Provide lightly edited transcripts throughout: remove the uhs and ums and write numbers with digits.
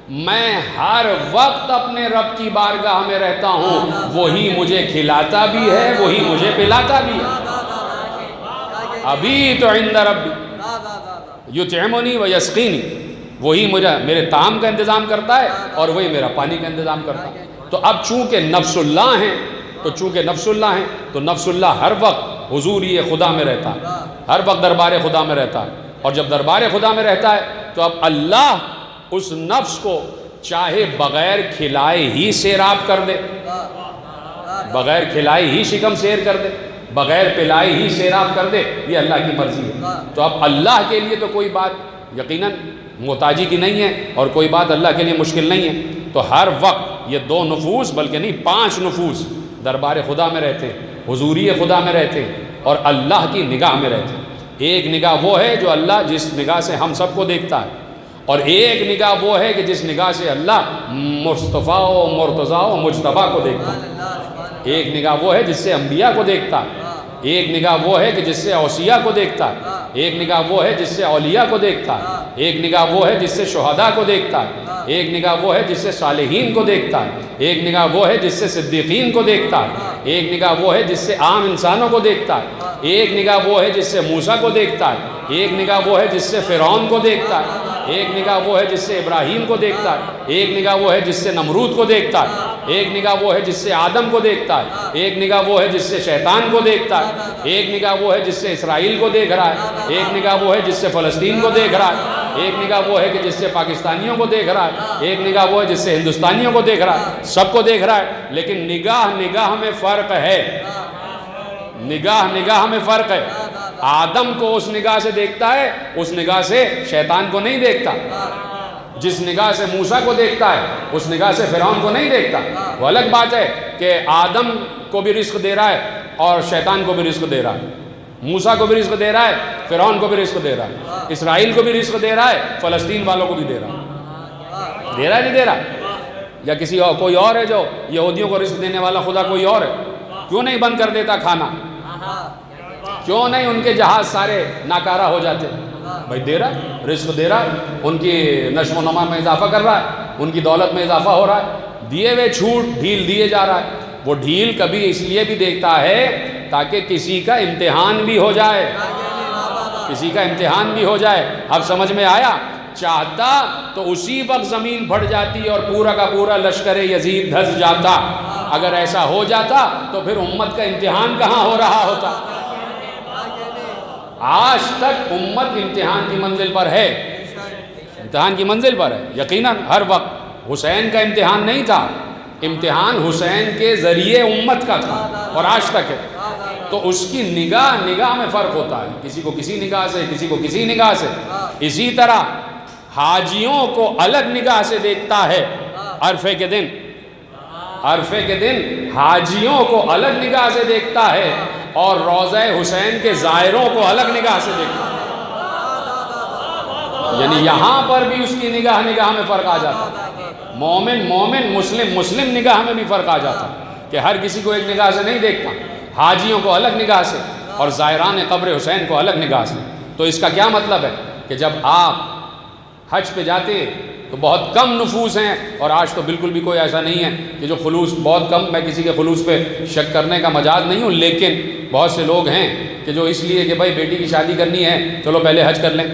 میں ہر وقت اپنے رب کی بارگاہ میں رہتا ہوں، وہی مجھے کھلاتا بھی ہے، وہی مجھے پلاتا بھی ہے۔ ابھی تو عند ربی یطعمنی و یسقینی، وہی مجھے میرے طعام کا انتظام کرتا ہے اور وہی میرا پانی کا انتظام کرتا ہے۔ تو اب چونکہ نفس اللہ ہیں، تو نفس اللہ ہر وقت حضوری خدا میں رہتا ہے، ہر وقت دربار خدا میں رہتا ہے، اور جب دربار خدا میں رہتا ہے تو اب اللہ اس نفس کو چاہے بغیر کھلائے ہی سیراب کر دے، بغیر کھلائے ہی شکم سیر کر دے، بغیر پلائے ہی سیراب کر دے، یہ اللہ کی مرضی ہے۔ تو اب اللہ کے لیے تو کوئی بات یقیناً محتاجی کی نہیں ہے، اور کوئی بات اللہ کے لیے مشکل نہیں ہے۔ تو ہر وقت یہ 2 نفوس بلکہ نہیں 5 نفوس دربار خدا میں رہتے ہیں، حضوری خدا میں رہتے ہیں، اور اللہ کی نگاہ میں رہتے ہیں۔ ایک نگاہ وہ ہے جو اللہ جس نگاہ سے ہم سب کو دیکھتا ہے، اور ایک نگاہ وہ ہے کہ جس نگاہ سے اللہ مصطفیٰ و مرتضیٰ و مجتبیٰ کو دیکھتا ہے۔ ایک نگاہ وہ ہے جس سے انبیاء کو دیکھتا ہے، ایک نگاہ وہ ہے کہ جس سے اوصیاء کو دیکھتا ہے، ایک نگاہ وہ ہے جس سے اولیاء کو دیکھتا ہے، ایک نگاہ وہ ہے جس سے شہداء کو دیکھتا ہے، ایک نگاہ وہ ہے جس سے صالحین کو دیکھتا ہے، ایک نگاہ وہ ہے جس سے صدیقین کو دیکھتا ہے، ایک نگاہ وہ ہے جس سے عام انسانوں کو دیکھتا ہے، ایک نگاہ وہ ہے جس سے موسیٰ کو دیکھتا ہے، ایک نگاہ وہ ہے جس سے فرعون کو دیکھتا ہے، ایک نگاہ وہ ہے جس سے ابراہیم کو دیکھتا ہے، ایک نگاہ وہ ہے جس سے نمرود کو دیکھتا ہے، ایک نگاہ وہ ہے جس سے آدم کو دیکھتا ہے، ایک نگاہ وہ ہے جس سے شیطان کو دیکھتا ہے، ایک نگاہ وہ ہے جس سے اسرائیل کو دیکھ رہا ہے، ایک نگاہ وہ ہے جس سے فلسطین کو دیکھ رہا ہے، ایک نگاہ وہ ہے کہ جس سے پاکستانیوں کو دیکھ رہا ہے، ایک نگاہ وہ ہے جس سے ہندوستانیوں کو دیکھ رہا ہے، سب کو دیکھ رہا ہے، لیکن نگاہ میں فرق ہے، نگاہ میں فرق ہے۔ آدم کو اس نگاہ سے دیکھتا ہے، اس نگاہ سے شیطان کو نہیں دیکھتا۔ جس نگاہ سے موسیٰ کو دیکھتا ہے اس نگاہ سے فرعون کو نہیں دیکھتا۔ وہ الگ بات ہے کہ آدم کو بھی رزق دے رہا ہے اور شیطان کو بھی رزق دے رہا ہے، موسیٰ کو بھی رزق دے رہا ہے، فرعون کو بھی رزق دے رہا ہے، اسرائیل کو بھی رزق دے رہا ہے، فلسطین والوں کو بھی دے رہا ہے۔ دے رہا ہے نہیں دے رہا؟ یا کسی اور کوئی اور ہے جو یہودیوں کو رزق دینے والا خدا کوئی اور ہے؟ کیوں نہیں بند کر دیتا کھانا؟ کیوں نہیں ان کے جہاز سارے ناکارہ ہو جاتے؟ بھائی دے رہا ہے، رزق دے رہا ہے، ان کی نشو و نما میں اضافہ کر رہا ہے، ان کی دولت میں اضافہ ہو رہا ہے، دیے ہوئے چھوٹ ڈھیل دیے جا رہا ہے۔ وہ ڈھیل کبھی اس لیے بھی دیکھتا ہے تاکہ کسی کا امتحان بھی ہو جائے، کسی کا امتحان بھی ہو جائے۔ اب سمجھ میں آیا؟ چاہتا تو اسی وقت زمین پھٹ جاتی اور پورا کا پورا لشکر یزید دھس جاتا۔ اگر ایسا ہو جاتا تو پھر امت کا امتحان کہاں ہو رہا ہوتا؟ آج تک امت امتحان کی منزل پر ہے، امتحان کی منزل پر ہے یقیناً۔ ہر وقت حسین کا امتحان نہیں تھا، امتحان حسین کے ذریعے امت کا تھا اور آج تک ہے۔ تو اس کی نگاہ میں فرق ہوتا ہے، کسی کو کسی نگاہ سے، کسی کو کسی نگاہ سے۔ اسی طرح حاجیوں کو الگ نگاہ سے دیکھتا ہے عرفے کے دن حاجیوں کو الگ نگاہ سے دیکھتا ہے، اور روضہ حسین کے زائروں کو الگ نگاہ سے دیکھتا ہے۔ یعنی یہاں پر بھی اس کی نگاہ میں فرق آ جاتا ہے۔ مومن مسلم نگاہ میں بھی فرق آ جاتا ہے کہ ہر کسی کو ایک نگاہ سے نہیں دیکھتا، حاجیوں کو الگ نگاہ سے اور زائران قبر حسین کو الگ نگاہ سے۔ تو اس کا کیا مطلب ہے کہ جب آپ حج پہ جاتے ہیں تو بہت کم نفوس ہیں، اور آج تو بالکل بھی کوئی ایسا نہیں ہے کہ جو خلوص بہت کم، میں کسی کے خلوص پہ شک کرنے کا مجاز نہیں ہوں، لیکن بہت سے لوگ ہیں کہ جو اس لیے کہ بھائی بیٹی کی شادی کرنی ہے چلو پہلے حج کر لیں،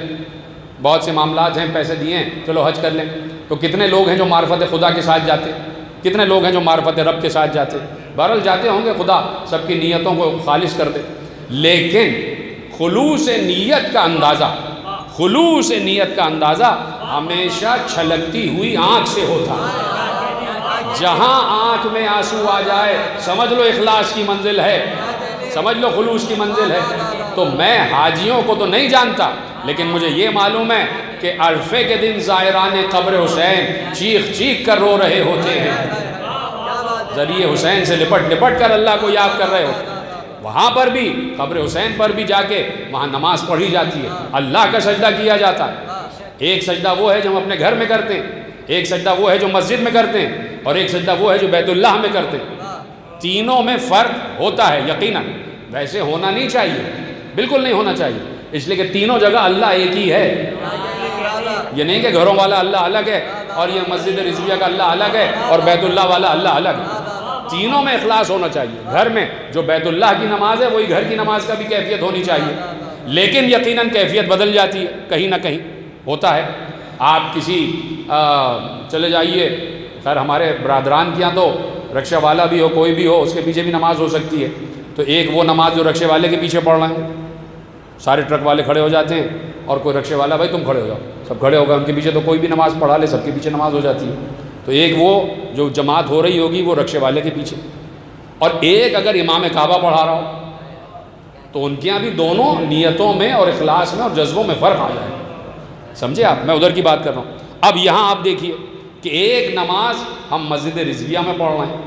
بہت سے معاملات ہیں پیسے دیے ہیں چلو حج کر لیں۔ تو کتنے لوگ ہیں جو معرفت خدا کے ساتھ جاتے، کتنے لوگ ہیں جو معرفت رب کے ساتھ جاتے؟ بہرحال جاتے ہوں گے، خدا سب کی نیتوں کو خالص کر دے، لیکن خلوص نیت کا اندازہ ہمیشہ چھلکتی ہوئی آنکھ سے ہوتا ہے۔ جہاں آنکھ میں آنسو آ جائے سمجھ لو اخلاص کی منزل ہے، سمجھ لو خلوص کی منزل ہے۔ تو میں حاجیوں کو تو نہیں جانتا، لیکن مجھے یہ معلوم ہے کہ عرفے کے دن زائران قبر حسین چیخ کر رو رہے ہوتے ہیں، ذریعے حسین سے لپٹ کر اللہ کو یاد کر رہے ہوتے ہیں۔ وہاں پر بھی قبر حسین پر بھی جا کے وہاں نماز پڑھی جاتی ہے، اللہ کا سجدہ کیا جاتا ہے۔ ایک سجدہ وہ ہے جو ہم اپنے گھر میں کرتے ہیں، ایک سجدہ وہ ہے جو مسجد میں کرتے ہیں، اور ایک سجدہ وہ ہے جو بیت اللہ میں کرتے ہیں۔ تینوں میں فرق ہوتا ہے یقیناً، ویسے ہونا نہیں چاہیے، بالکل نہیں ہونا چاہیے، اس لیے کہ تینوں جگہ اللہ ایک ہی ہے۔ یہ نہیں کہ گھروں والا اللہ الگ ہے اور یہ مسجد رضویہ کا اللہ الگ ہے اور بیت اللہ والا اللہ الگ ہے۔ تینوں میں اخلاص ہونا چاہیے۔ گھر میں جو بیت اللہ کی نماز ہے وہی گھر کی نماز کا بھی کیفیت ہونی چاہیے، لیکن یقیناً کیفیت بدل جاتی ہے، کہیں نہ کہیں ہوتا ہے۔ آپ کسی چلے جائیے، خیر ہمارے برادران کے یہاں تو رکشہ والا بھی ہو کوئی بھی ہو اس کے پیچھے بھی نماز ہو سکتی ہے، تو ایک وہ نماز جو رکشے والے کے پیچھے پڑھ رہے ہیں، سارے ٹرک والے کھڑے ہو جاتے ہیں اور کوئی رکشے والا بھائی تم کھڑے ہو جاؤ، سب کھڑے ہو گئے، ان کے پیچھے تو کوئی بھی نماز پڑھا لے سب کے پیچھے نماز ہو جاتی ہے۔ تو ایک وہ جو جماعت ہو رہی ہوگی وہ رکشے والے کے پیچھے، اور ایک اگر امام کعبہ پڑھا رہا ہو تو ان کے یہاں بھی دونوں نیتوں میں اور اخلاص میں اور جذبوں میں فرق آ جائے، سمجھے آپ؟ میں ادھر کی بات کر رہا ہوں۔ اب یہاں آپ دیکھیے کہ ایک نماز ہم مسجد رضویہ میں پڑھ رہے ہیں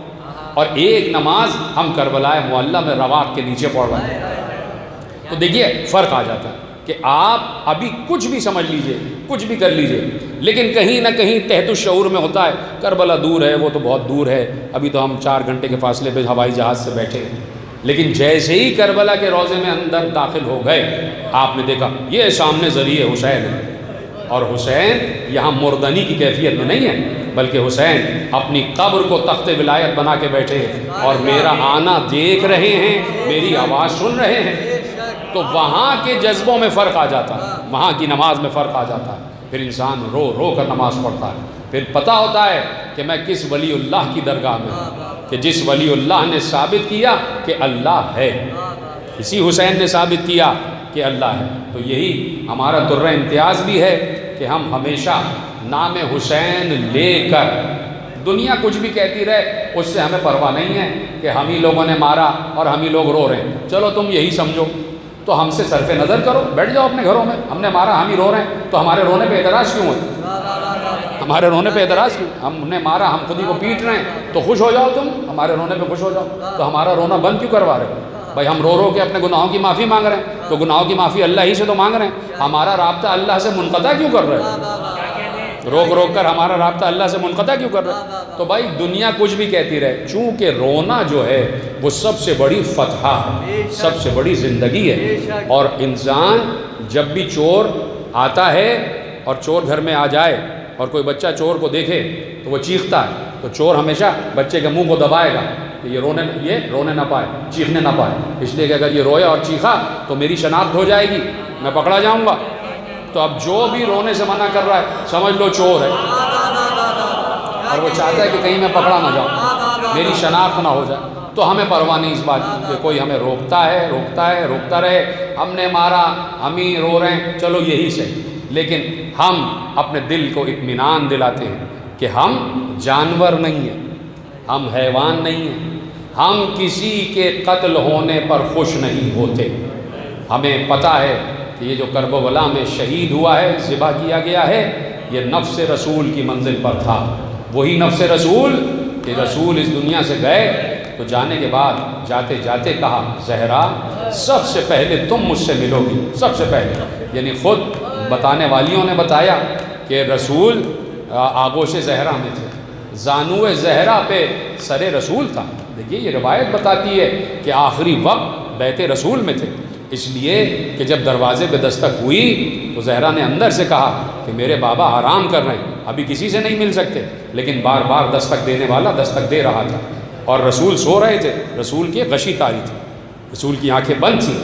اور ایک نماز ہم کربلا معلیٰ میں رواق کے نیچے پڑھ رہے ہیں، تو دیکھیے فرق آ جاتا ہے کہ آپ ابھی کچھ بھی سمجھ لیجئے، کچھ بھی کر لیجئے، لیکن کہیں نہ کہیں تحت الشعور میں ہوتا ہے کربلا دور ہے، وہ تو بہت دور ہے، ابھی تو ہم 4 گھنٹے کے فاصلے پہ ہوائی جہاز سے بیٹھے ہیں، لیکن جیسے ہی کربلا کے روضے میں اندر داخل ہو گئے آپ نے دیکھا یہ سامنے ذریعہ حسین ہے، اور حسین یہاں مردنی کی کیفیت میں نہیں ہے، بلکہ حسین اپنی قبر کو تخت ولایت بنا کے بیٹھے ہیں اور میرا آنا دیکھ رہے ہیں، میری آواز سن رہے ہیں، تو وہاں کے جذبوں میں فرق آ جاتا ہے، وہاں کی نماز میں فرق آ جاتا ہے، پھر انسان رو رو کر نماز پڑھتا ہے، پھر پتہ ہوتا ہے کہ میں کس ولی اللہ کی درگاہ میں ہوں، کہ جس ولی اللہ نے ثابت کیا کہ اللہ ہے، اسی حسین نے ثابت کیا کہ اللہ ہے۔ تو یہی ہمارا درہ امتیاز بھی ہے کہ ہم ہمیشہ نام حسین لے کر، دنیا کچھ بھی کہتی رہے اس سے ہمیں پرواہ نہیں ہے کہ ہم ہی لوگوں نے مارا اور ہم ہی لوگ رو رہے ہیں، چلو تم یہی سمجھو تو ہم سے صرف نظر کرو، بیٹھ جاؤ اپنے گھروں میں، ہم نے مارا ہم ہی رو رہے ہیں تو ہمارے رونے پہ اعتراض کیوں ہے؟ ہمارے رونے پہ اعتراض کیوں؟ ہم نے مارا ہم خود ہی کو پیٹ رہے ہیں تو خوش ہو جاؤ، تم ہمارے رونے پہ خوش ہو جاؤ، تو ہمارا رونا بند کیوں کروا رہے ہو؟ بھائی ہم رو رو کے اپنے گناہوں کی معافی مانگ رہے ہیں تو گناہوں کی معافی اللہ ہی سے تو مانگ رہے ہیں، ہمارا رابطہ اللہ سے منقطع کیوں کر رہے ہیں؟ روک روک کر ہمارا رابطہ اللہ سے منقطع کیوں کر رہے ہیں؟ تو بھائی دنیا کچھ بھی کہتی رہے، چونکہ رونا جو ہے وہ سب سے بڑی فتح ہے، سب سے بڑی زندگی ہے، اور انسان جب بھی چور آتا ہے اور چور گھر میں آ جائے اور کوئی بچہ چور کو دیکھے تو وہ چیختا ہے، تو چور ہمیشہ بچے کے منہ کو دبائے گا کہ یہ رونے نہ پائے، چیخنے نہ پائے، اس لیے کہ اگر یہ رویا اور چیخا تو میری شناخت ہو جائے گی، میں پکڑا جاؤں گا۔ تو اب جو بھی رونے سے منع کر رہا ہے سمجھ لو چور ہے، اور وہ چاہتا ہے کہ کہیں میں پکڑا نہ جاؤں، میری شناخت نہ ہو جائے۔ تو ہمیں پرواہ نہیں اس بات کی کہ کوئی ہمیں روکتا ہے روکتا رہے، ہم نے مارا ہم ہی رو رہے ہیں، چلو یہی صحیح، لیکن ہم اپنے دل کو اطمینان دلاتے ہیں کہ ہم جانور نہیں ہیں، ہم حیوان نہیں ہیں، ہم کسی کے قتل ہونے پر خوش نہیں ہوتے، ہمیں پتہ ہے کہ یہ جو کربلا میں شہید ہوا ہے، ذبح کیا گیا ہے، یہ نفس رسول کی منزل پر تھا، وہی نفس رسول کہ رسول اس دنیا سے گئے تو جانے کے بعد جاتے جاتے کہا زہرا سب سے پہلے تم مجھ سے ملو گی، سب سے پہلے، یعنی خود بتانے والیوں نے بتایا کہ رسول آغوش زہرا میں تھے، زانو زہرا پہ سر رسول تھا۔ دیکھیے یہ روایت بتاتی ہے کہ آخری وقت بیت رسول میں تھے، اس لیے کہ جب دروازے پہ دستک ہوئی تو زہرا نے اندر سے کہا کہ میرے بابا آرام کر رہے ہیں، ابھی کسی سے نہیں مل سکتے، لیکن بار بار دستک دینے والا دستک دے رہا تھا، اور رسول سو رہے تھے، رسول کی غشی تاری تھی، رسول کی آنکھیں بند تھیں،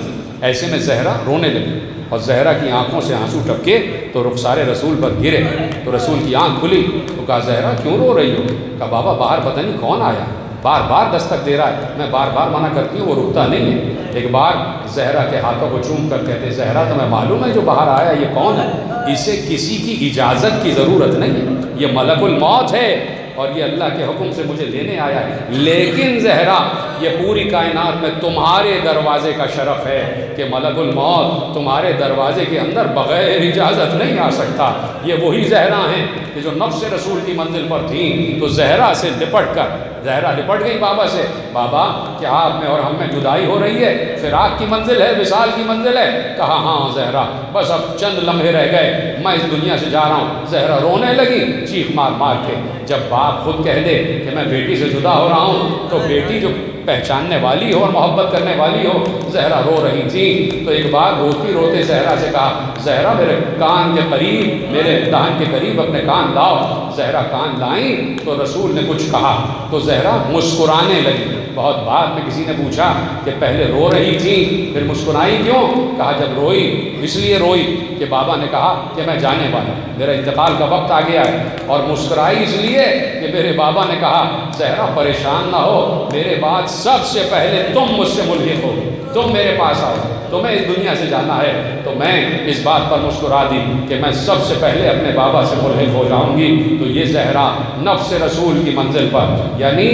ایسے میں زہرا رونے لگی، اور زہرا کی آنکھوں سے آنسو ٹپکے تو رخسار رسول پر گرے، تو رسول کی آنکھ کھلی تو کہا زہرا کیوں رو رہی ہو؟ کہا بابا باہر پتہ نہیں کون آیا، بار بار دستک دے رہا ہے، میں بار بار منع کرتی ہوں وہ رکتا نہیں ہے۔ ایک بار زہرا کے ہاتھوں کو چوم کر کہتے زہرا تمہیں معلوم ہے جو باہر آیا یہ کون ہے؟ اسے کسی کی اجازت کی ضرورت نہیں ہے، یہ ملک الموت ہے اور یہ اللہ کے حکم سے مجھے لینے آیا ہے، لیکن زہرا یہ پوری کائنات میں تمہارے دروازے کا شرف ہے کہ ملک الموت تمہارے دروازے کے اندر بغیر اجازت نہیں آ سکتا۔ یہ وہی زہرا ہیں کہ جو نفس رسول کی منزل پر تھیں، تو زہرا سے لپٹ کر زہرا لپٹ گئی بابا سے، بابا کیا آپ میں اور ہم میں جدائی ہو رہی ہے، فراق کی منزل ہے، وصال کی منزل ہے؟ کہا ہاں زہرا بس اب چند لمحے رہ گئے، میں اس دنیا سے جا رہا ہوں۔ زہرا رونے لگی چیخ مار مار کے۔ جب باپ خود کہہ دے کہ میں بیٹی سے جدا ہو رہا ہوں تو بیٹی جو پہچاننے والی ہو اور محبت کرنے والی ہو۔ زہرا رو رہی تھی تو ایک بار روتی روتے زہرا سے کہا، زہرا میرے کان کے قریب، میرے دہن کے قریب اپنے کان لاؤ۔ زہرا کان لائیں تو رسول نے کچھ کہا تو زہرا مسکرانے لگی۔ بہت بعد میں کسی نے پوچھا کہ پہلے رو رہی تھی پھر مسکرائی کیوں؟ کہا جب روئی اس لیے روئی کہ بابا نے کہا کہ میں جانے والا ہوں، میرا انتقال کا وقت آ گیا ہے، اور مسکرائی اس لیے کہ میرے بابا نے کہا زہرا پریشان نہ ہو، میرے بعد سب سے پہلے تم مجھ سے ملحق ہوگی، تم میرے پاس آؤ، تمہیں اس دنیا سے جانا ہے۔ تو میں اس بات پر مسکرا دی کہ میں سب سے پہلے اپنے بابا سے ملحق ہو جاؤں گی۔ تو یہ زہرا نفس رسول کی منزل پر، یعنی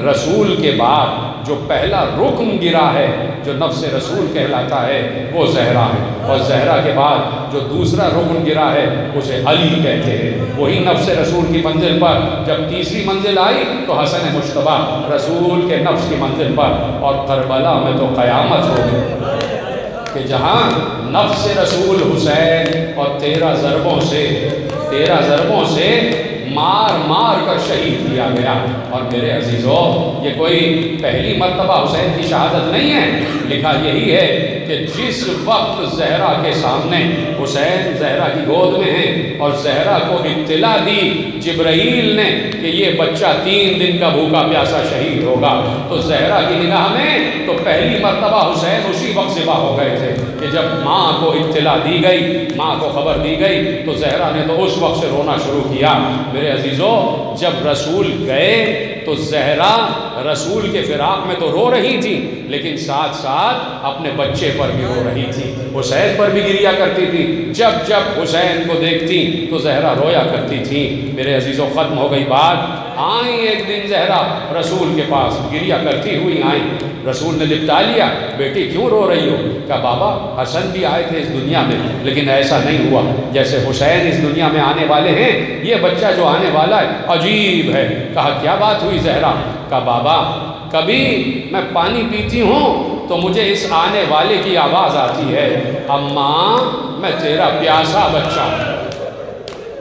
رسول کے بعد جو پہلا رکن گرا ہے جو نفس رسول کہلاتا ہے وہ زہرا ہے، اور زہرا کے بعد جو دوسرا رکن گرا ہے اسے علی کہتے ہیں۔ وہی نفس رسول کی منزل پر جب تیسری منزل آئی تو حسن مجتبیٰ رسول کے نفس کی منزل پر، اور کربلا میں تو قیامت ہوگی کہ جہاں نفس رسول حسین اور 13 ضربوں سے مار مار کر شہید کیا گیا۔ اور میرے عزیزو، یہ کوئی پہلی مرتبہ حسین کی شہادت نہیں ہے، لکھا یہی ہے کہ جس وقت زہرا کے سامنے حسین زہرا کی گود میں ہیں اور زہرا کو اطلاع دی جبرائیل نے کہ یہ بچہ 3 دن کا بھوکا پیاسا شہید ہوگا، تو زہرا کی نگاہ میں تو پہلی مرتبہ حسین اسی وقت ذبح ہو گئے تھے کہ جب ماں کو اطلاع دی گئی، ماں کو خبر دی گئی تو زہرا نے تو اس وقت سے رونا شروع کیا۔ میرے عزیزو، جب رسول گئے تو زہرا رسول کے فراق میں تو رو رہی تھی، لیکن ساتھ ساتھ اپنے بچے پر بھی رو رہی تھی، حسین پر بھی گریا کرتی تھی۔ جب جب حسین کو دیکھتی تو زہرا رویا کرتی تھی۔ میرے عزیزو، ختم ہو گئی بات، آئیں ایک دن زہرا رسول کے پاس گریا کرتی ہوئی آئیں، رسول نے لپٹا لیا، بیٹی کیوں رو رہی ہو؟ کہا بابا حسن بھی آئے تھے اس دنیا میں لیکن ایسا نہیں ہوا جیسے حسین اس دنیا میں آنے والے ہیں، یہ بچہ جو آنے والا ہے عجیب ہے۔ کہا کیا بات ہوئی زہرا؟ کہا بابا کبھی میں پانی پیتی ہوں تو مجھے اس آنے والے کی آواز آتی ہے، اماں میں تیرا پیاسا بچہ ہوں۔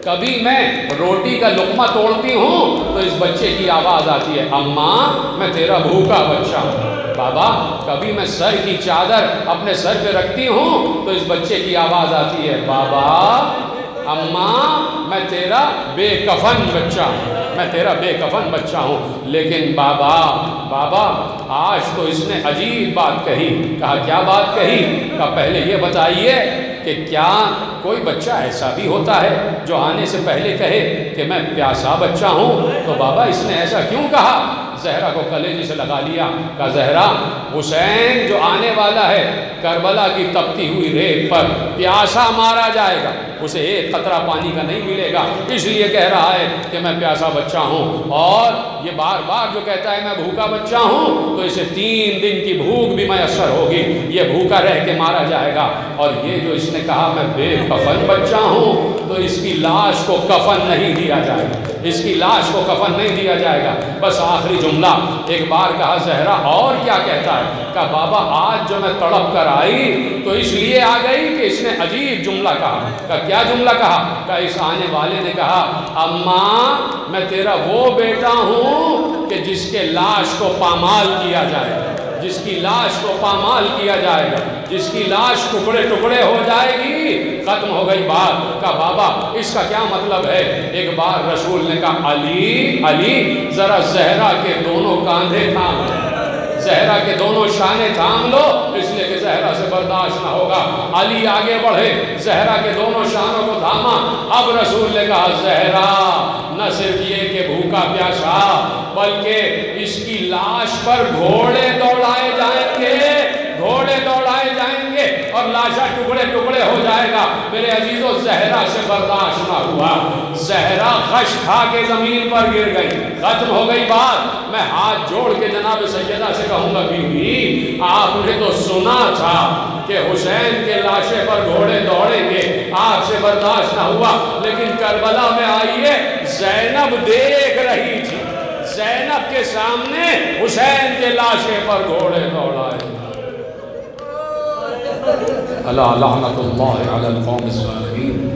کبھی میں روٹی کا لقمہ توڑتی ہوں تو اس بچے کی آواز آتی ہے، اماں میں تیرا بھوکا بچہ ہوں۔ بابا کبھی میں سر کی چادر اپنے سر پہ رکھتی ہوں تو اس بچے کی آواز آتی ہے، بابا اماں میں تیرا بے کفن بچہ ہوں، میں تیرا بے کفن بچہ ہوں۔ لیکن بابا آج تو اس نے عجیب بات کہی۔ کہا کیا بات کہی؟ کہا پہلے یہ بتائیے کہ کیا کوئی بچہ ایسا بھی ہوتا ہے جو آنے سے پہلے کہے کہ میں پیاسا بچہ ہوں؟ تو بابا اس نے ایسا کیوں کہا؟ زہرا کو کلیجے سے لگا لیا۔ کہا زہرا حسین جو آنے والا ہے کربلا کی تپتی ہوئی ریت پر پیاسا مارا جائے گا، اسے ایک قطرہ پانی کا نہیں ملے گا، اس لیے کہہ رہا ہے کہ میں پیاسا بچہ ہوں۔ اور یہ بار بار جو کہتا ہے میں بھوکا بچہ ہوں تو اسے 3 دن کی بھوک بھی میسر ہوگی، یہ بھوکا رہ کے مارا جائے گا۔ اور یہ جو اس نے کہا میں بے کفن بچہ ہوں تو اس کی لاش کو کفن نہیں دیا جائے گا، اس کی لاش کو کفن نہیں دیا جائے گا۔ بس آخری جملہ ایک بار کہا زہرا اور کیا کہتا ہے؟ کہا بابا آج جو میں تڑپ کر آئی تو اس لیے آ گئی کہ اس نے عجیب جملہ کہا۔ کہا کیا جملہ کہا؟ کہا اس آنے والے نے کہا اماں میں تیرا وہ بیٹا ہوں کہ جس کے لاش کو پامال کیا جائے گا، جس کی لاش کو پامال کیا جائے گا، جس کی لاش ٹکڑے ٹکڑے ہو جائے گی۔ ختم ہو گئی بات۔ کہا بابا اس کا کیا مطلب ہے؟ ایک بار رسول نے کہا علی ذرا زہرا کے دونوں کاندھے تھام لو، زہرا کے دونوں شانے تھام لو، اس لیے کہ زہرا سے برداشت نہ ہوگا۔ علی آگے بڑھے، زہرا کے دونوں شانوں کو تھاما۔ اب رسول نے کہا زہرا نہ صرف یہ کہ بھوکا پیاسا بلکہ اس کی لاش پر گھوڑے دوڑائے جائیں گے، گھوڑے دوڑائے جائیں گے اور لاشا ٹکڑے ٹکڑے ہو جائے گا۔ میرے عزیزو زہرا سے برداشت نہ ہوا، زہرا خش کھا کے زمین پر گر گئی۔ ختم ہو گئی بات۔ میں ہاتھ جوڑ کے جناب سیدہ سے کہوں گا بیوی آپ نے تو سنا تھا کہ حسین کے لاشے پر گھوڑے دوڑیں گے، آپ سے برداشت نہ ہوا، لیکن کربلا میں آئیے زینب دیکھ رہی تھی، زینب کے سامنے حسین کے لاشے پر گھوڑے دوڑائے۔ اللہ لعنت اللہ علی القوم الظالمین۔